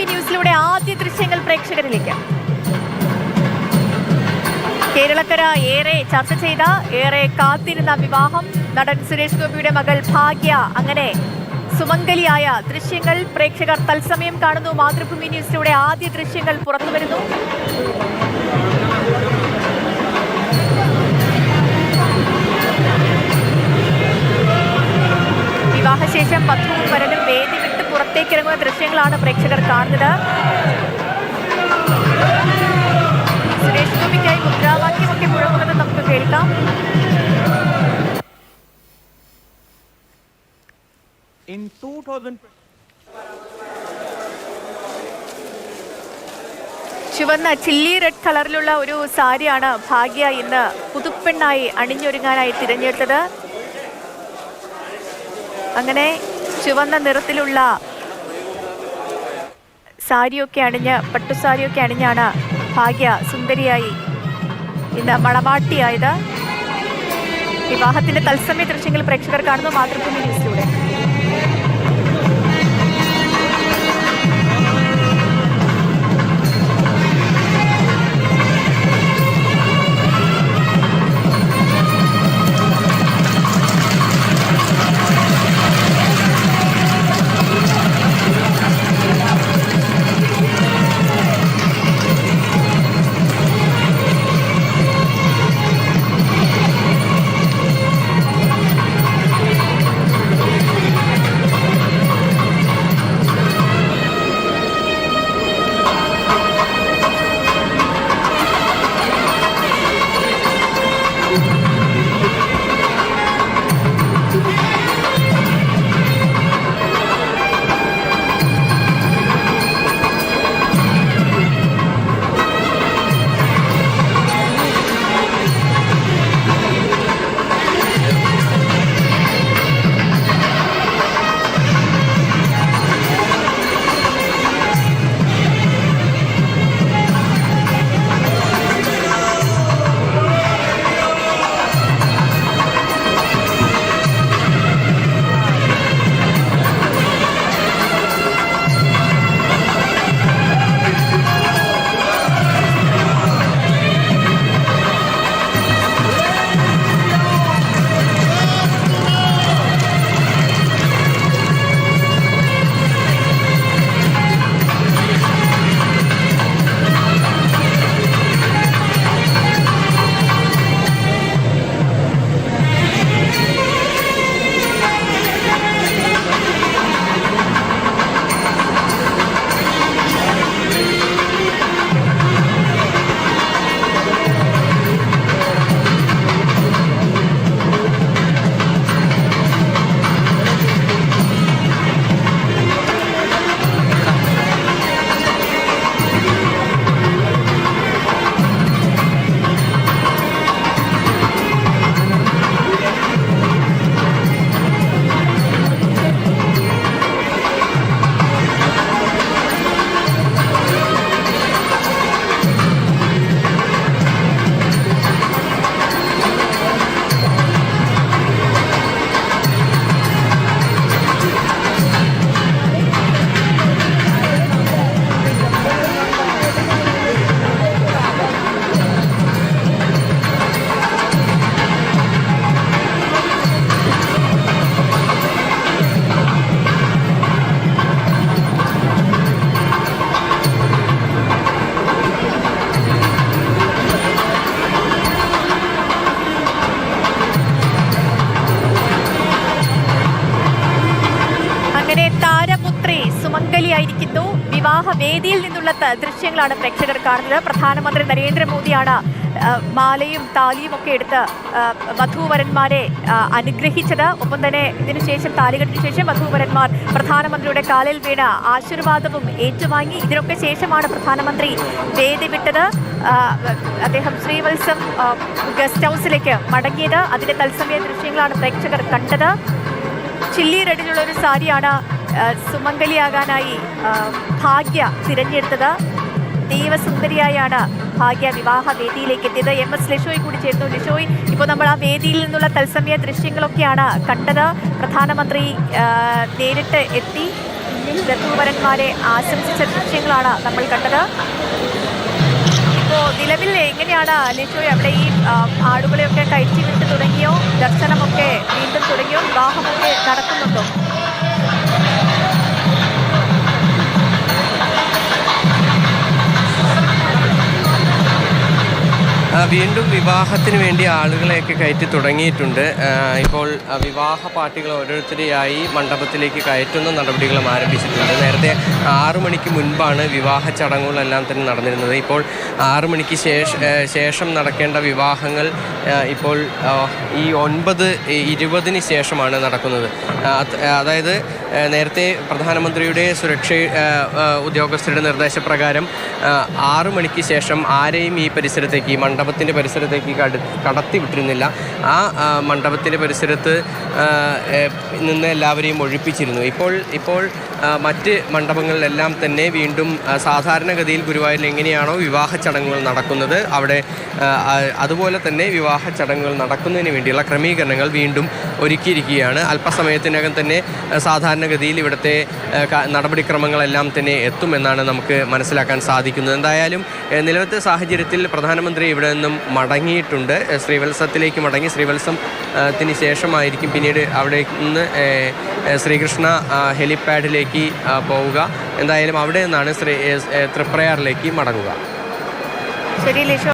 മാതൃഭൂമി ന്യൂസിലൂടെ ആദ്യ ദൃശ്യങ്ങൾ പ്രേക്ഷകരിലേക്ക്. കേരളക്കര ഏറെ ചർച്ച ചെയ്ത, ഏറെ കാത്തിരുന്ന വിവാഹം. നടൻ സുരേഷ് ഗോപിയുടെ മകൾ ഭാഗ്യ അങ്ങനെ സുമംഗലിയായ ദൃശ്യങ്ങൾ പ്രേക്ഷകർ തത്സമയം കാണുന്നു. മാതൃഭൂമി ന്യൂസിലൂടെ ആദ്യ ദൃശ്യങ്ങൾ പുറത്തുവരുന്നു. വിവാഹശേഷം വധുവും വരനും വേദി വിട്ട് പുറത്തേക്കിറങ്ങുന്ന ദൃശ്യങ്ങളാണ് പ്രേക്ഷകർ കാണുന്നത്. സുരേഷ് ഗോപിക്കായി മുദ്രാവാക്യമൊക്കെ മുഴങ്ങുന്നത് നമുക്ക് കേൾക്കാം. ചുവന്ന ചില്ലി റെഡ് കളറിലുള്ള ഒരു സാരിയാണ് ഭാഗ്യ ഇന്ന് പുതുപ്പെണ്ണായി അണിഞ്ഞൊരുങ്ങാനായി തിരഞ്ഞെടുത്തത്. അങ്ങനെ ചുവന്ന നിറത്തിലുള്ള സാരിയൊക്കെ അണിഞ്ഞ്, പട്ടുസാരിയൊക്കെ അണിഞ്ഞാണ് ഭാഗ്യ സുന്ദരിയായി ഇന്ന് മണവാട്ടിയായത്. വിവാഹത്തിന്റെ തത്സമയ ദൃശ്യങ്ങൾ പ്രേക്ഷകർ കാണുന്നു മാതൃഭൂമി ന്യൂസിലൂടെ. സുമംഗലിയായിരിക്കുന്നു. വിവാഹ വേദിയിൽ നിന്നുള്ള ദൃശ്യങ്ങളാണ് പ്രേക്ഷകർ കാണുന്നത്. പ്രധാനമന്ത്രി നരേന്ദ്രമോദിയാണ് മാലയും താലിയും ഒക്കെ എടുത്ത് വധൂവരന്മാരെ അനുഗ്രഹിച്ചത്. ഒപ്പം തന്നെ ഇതിനുശേഷം, താലികെട്ടിന് ശേഷം വധൂവരന്മാർ പ്രധാനമന്ത്രിയുടെ കാലിൽ വീണ് ആശീർവാദവും ഏറ്റുവാങ്ങി. ഇതിനൊക്കെ ശേഷമാണ് പ്രധാനമന്ത്രി വേദി വിട്ടത്. അദ്ദേഹം ശ്രീവത്സം ഗസ്റ്റ് ഹൗസിലേക്ക് മടങ്ങിയത്. അതിന്റെ തത്സമയ ദൃശ്യങ്ങളാണ് പ്രേക്ഷകർ കണ്ടത്. ചില്ലി റെഡിലുള്ള ഒരു സാരിയാണ് സുമംഗലിയാകാനായി ഭാഗ്യ തിരഞ്ഞെടുത്തത്. ദൈവസുന്ദരിയായാണ് ഭാഗ്യ വിവാഹ വേദിയിലേക്ക് എത്തിയത്. MS ലിഷോയ് കൂടി ചേർന്നു. ലിഷോയ്, ഇപ്പോൾ നമ്മൾ ആ വേദിയിൽ നിന്നുള്ള തത്സമയ ദൃശ്യങ്ങളൊക്കെയാണ് കണ്ടത്. പ്രധാനമന്ത്രി നേരിട്ട് എത്തി വധൂവരന്മാരെ ആശംസിച്ച ദൃശ്യങ്ങളാണ് നമ്മൾ കണ്ടത്. ഇപ്പോൾ നിലവിൽ എങ്ങനെയാണ് ലിഷോയ് അവിടെ ഈ ആടുകളെയൊക്കെ കയറ്റി വിട്ട് തുടങ്ങിയോ? ദർശനമൊക്കെ വീണ്ടും തുടങ്ങിയോ? വിവാഹമൊക്കെ നടക്കുന്നുണ്ടോ? വീണ്ടും വിവാഹത്തിന് വേണ്ടി ആളുകളെയൊക്കെ കയറ്റി തുടങ്ങിയിട്ടുണ്ട്. ഇപ്പോൾ വിവാഹ പാർട്ടികൾ ഓരോരുത്തരെയായി മണ്ഡപത്തിലേക്ക് കയറ്റുന്ന നടപടികളും ആരംഭിച്ചിട്ടുണ്ട്. നേരത്തെ 6 മണിക്ക് മുൻപാണ് വിവാഹ ചടങ്ങുകളെല്ലാം തന്നെ നടന്നിരുന്നത്. ഇപ്പോൾ 6 മണിക്ക് ശേഷം നടക്കേണ്ട വിവാഹങ്ങൾ ഇപ്പോൾ ഈ 9:20 ശേഷമാണ് നടക്കുന്നത്. അതായത് നേരത്തെ പ്രധാനമന്ത്രിയുടെ സുരക്ഷ ഉദ്യോഗസ്ഥരുടെ നിർദ്ദേശപ്രകാരം 6 മണിക്ക് ശേഷം ആരെയും ഈ പരിസരത്തേക്ക് മണ്ഡപത്തിൻ്റെ പരിസരത്തേക്ക് കടത്തി വിട്ടിരുന്നില്ല. ആ മണ്ഡപത്തിൻ്റെ പരിസരത്ത് നിന്ന് എല്ലാവരെയും ഒഴിപ്പിച്ചിരുന്നു. ഇപ്പോൾ മറ്റ് മണ്ഡപങ്ങളിലെല്ലാം തന്നെ വീണ്ടും സാധാരണഗതിയിൽ ഗുരുവായൂരിൽ എങ്ങനെയാണോ വിവാഹ ചടങ്ങുകൾ നടക്കുന്നത് അവിടെ അതുപോലെ തന്നെ വിവാഹ ചടങ്ങുകൾ നടക്കുന്നതിന് വേണ്ടിയുള്ള ക്രമീകരണങ്ങൾ വീണ്ടും ഒരുക്കിയിരിക്കുകയാണ്. അല്പസമയത്തിനകം തന്നെ സാധാരണഗതിയിൽ ഇവിടുത്തെ നടപടിക്രമങ്ങളെല്ലാം തന്നെ എത്തുമെന്നാണ് നമുക്ക് മനസ്സിലാക്കാൻ സാധിക്കുന്നത്. എന്തായാലും നിലവിലത്തെ സാഹചര്യത്തിൽ പ്രധാനമന്ത്രി ഇവിടെ നിന്നും മടങ്ങിയിട്ടുണ്ട്. ശ്രീവത്സത്തിലേക്ക് മടങ്ങി. ശ്രീവത്സത്തിന് ശേഷമായിരിക്കും പിന്നീട് അവിടെ നിന്ന് ശ്രീകൃഷ്ണ ഹെലിപ്പാഡിലേക്ക് പോവുക. എന്തായാലും അവിടെ നിന്നാണ് തൃപ്രയാറിലേക്ക് മടങ്ങുക. ശരി ലിഷോ.